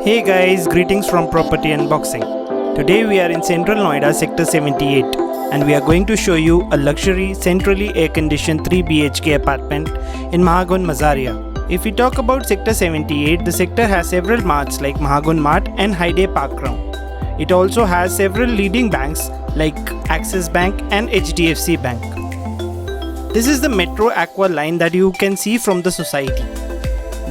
Hey guys, greetings from Property Unboxing. Today we are in Central Noida, Sector 78, and we are going to show you a luxury, centrally air-conditioned 3 BHK apartment in Mahagon, Mazaria. If we talk about Sector 78, the sector has several marts like Mahagon Mart and Hyde Park Ground. It also has several leading banks like Axis Bank and HDFC Bank. This is the Metro Aqua line that you can see from the society.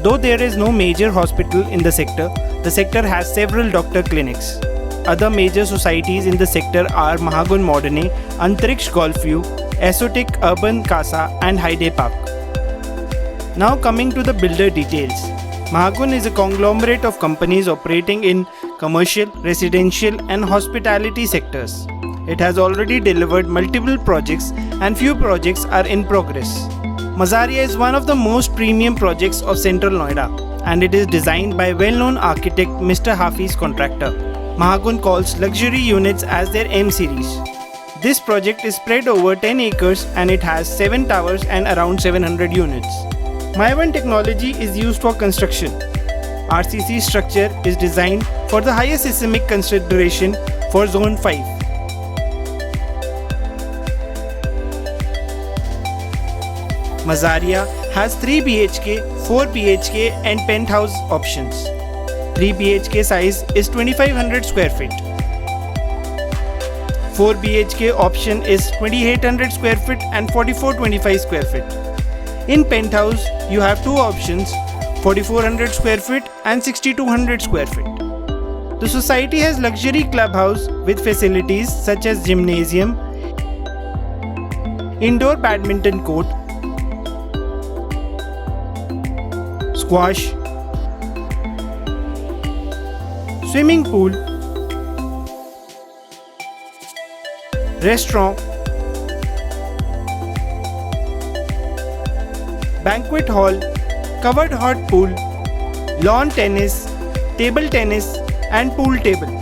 Though there is no major hospital in the sector has several doctor clinics. Other major societies in the sector are Mahagon Moderne, Antariksh Golf View, Esotic Urban Casa and Hyde Park. Now coming to the builder details. Mahagon is a conglomerate of companies operating in commercial, residential and hospitality sectors. It has already delivered multiple projects and few projects are in progress. Mazaria is one of the most premium projects of Central Noida and it is designed by well-known architect Mr. Hafiz Contractor. Mahagon calls luxury units as their M series. This project is spread over 10 acres and it has 7 towers and around 700 units. Maivan technology is used for construction. RCC structure is designed for the highest seismic consideration for Zone 5. Mazaria has 3 BHK, 4 BHK and penthouse options. 3 BHK size is 2500 square feet. 4 BHK option is 2800 square feet and 4425 square feet. In penthouse, you have two options, 4400 square feet and 6200 square feet. The society has luxury clubhouse with facilities such as gymnasium, indoor badminton court, squash, swimming pool, restaurant, banquet hall, covered hot pool, lawn tennis, table tennis and pool table.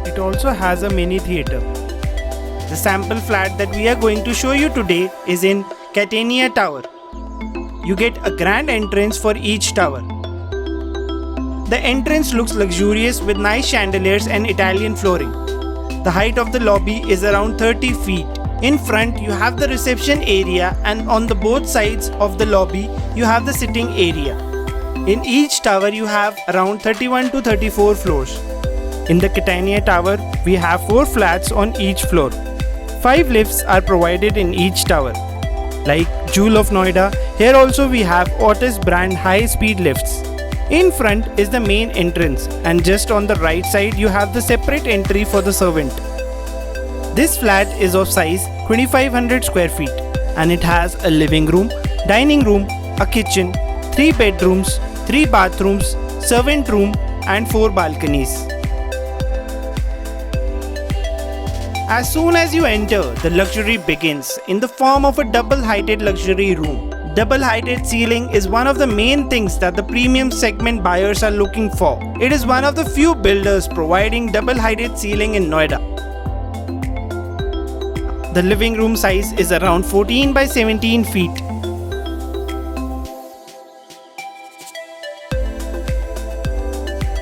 It also has a mini theatre. The sample flat that we are going to show you today is in Catania Tower. You get a grand entrance for each tower. The entrance looks luxurious with nice chandeliers and Italian flooring. The height of the lobby is around 30 feet. In front you have the reception area and on the both sides of the lobby you have the sitting area. In each tower you have around 31 to 34 floors. In the Catania Tower we have 4 flats on each floor. 5 lifts are provided in each tower. Like Jewel of Noida, here also we have Otis brand high-speed lifts. In front is the main entrance and just on the right side you have the separate entry for the servant. This flat is of size 2500 square feet and it has a living room, dining room, a kitchen, 3 bedrooms, 3 bathrooms, servant room and 4 balconies. As soon as you enter, the luxury begins in the form of a double-heighted luxury room. Double-heighted ceiling is one of the main things that the premium segment buyers are looking for. It is one of the few builders providing double-heighted ceiling in Noida. The living room size is around 14 by 17 feet.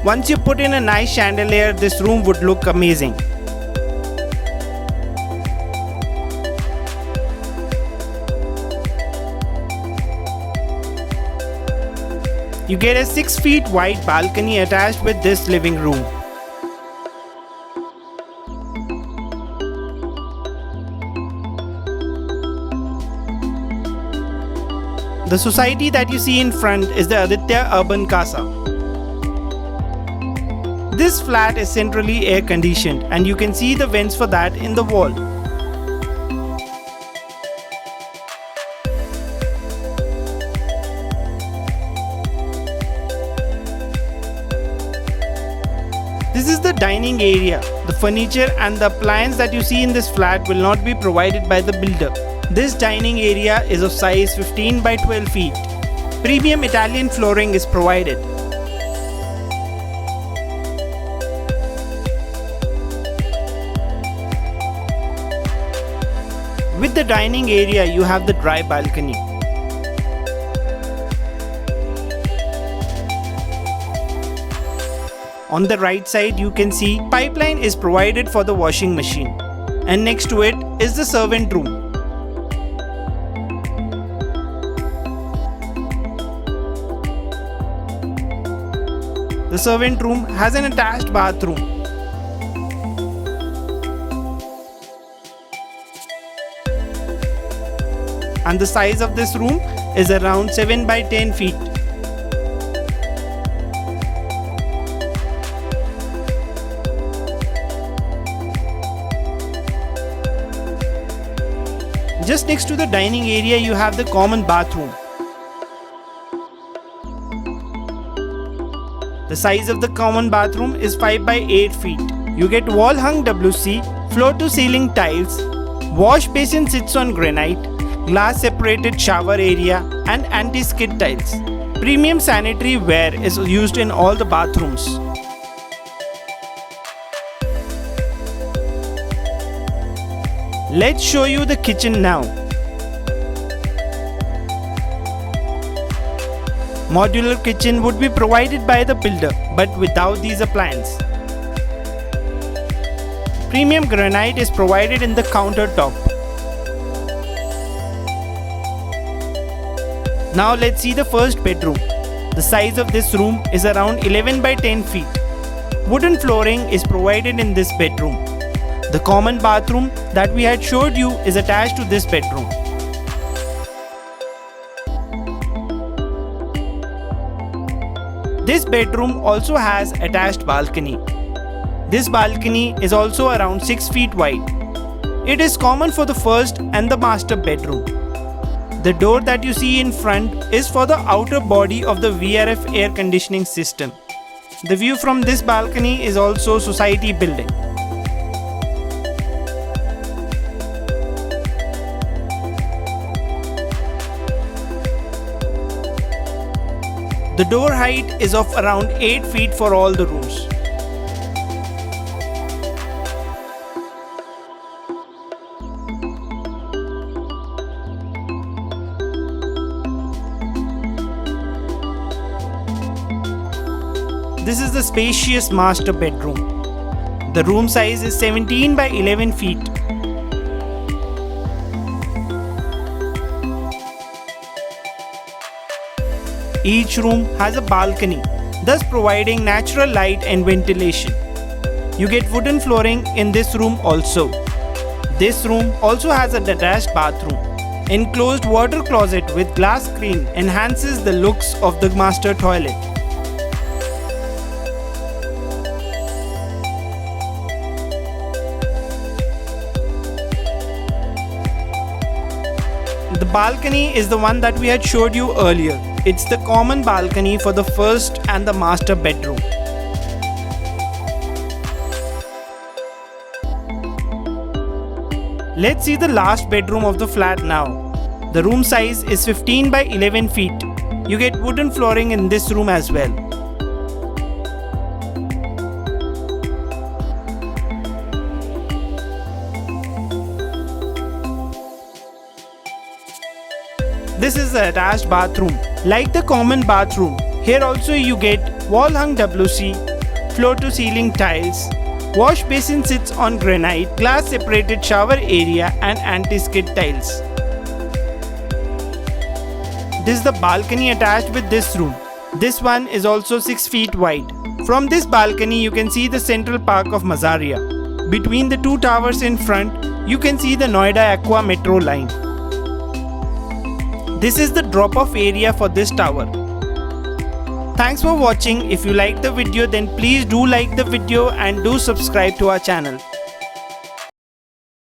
Once you put in a nice chandelier, this room would look amazing. You get a 6 feet wide balcony attached with this living room. The society that you see in front is the Aditya Urban Casa. This flat is centrally air conditioned and you can see the vents for that in the wall. This is the dining area. The furniture and the appliance that you see in this flat will not be provided by the builder. This dining area is of size 15 by 12 feet. Premium Italian flooring is provided. With the dining area, you have the dry balcony. On the right side you can see pipeline is provided for the washing machine, and next to it is the servant room. The servant room has an attached bathroom. And the size of this room is around 7 by 10 feet. Just next to the dining area you have the common bathroom. The size of the common bathroom is 5 by 8 feet. You get wall hung WC, floor to ceiling tiles, wash basin sits on granite, glass separated shower area and anti-skid tiles. Premium sanitary ware is used in all the bathrooms. Let's show you the kitchen now. Modular kitchen would be provided by the builder, but without these appliances. Premium granite is provided in the countertop. Now let's see the first bedroom. The size of this room is around 11 by 10 feet. Wooden flooring is provided in this bedroom. The common bathroom that we had showed you is attached to this bedroom. This bedroom also has attached balcony. This balcony is also around 6 feet wide. It is common for the first and the master bedroom. The door that you see in front is for the outer body of the VRF air conditioning system. The view from this balcony is also society building. The door height is of around 8 feet for all the rooms. This is the spacious master bedroom. The room size is 17 by 11 feet. Each room has a balcony, thus providing natural light and ventilation. You get wooden flooring in this room also. This room also has a detached bathroom. Enclosed water closet with glass screen enhances the looks of the master toilet. The balcony is the one that we had showed you earlier. It's the common balcony for the first and the master bedroom. Let's see the last bedroom of the flat now. The room size is 15 by 11 feet. You get wooden flooring in this room as well. This is the attached bathroom. Like the common bathroom, here also you get wall hung WC, floor to ceiling tiles, wash basin sits on granite, glass separated shower area and anti-skid tiles. This is the balcony attached with this room. This one is also 6 feet wide. From this balcony you can see the Central Park of Mazaria. Between the two towers in front, you can see the Noida Aqua Metro line. This is the drop-off area for this tower. Thanks for watching. If you liked the video, then please do like the video and do subscribe to our channel.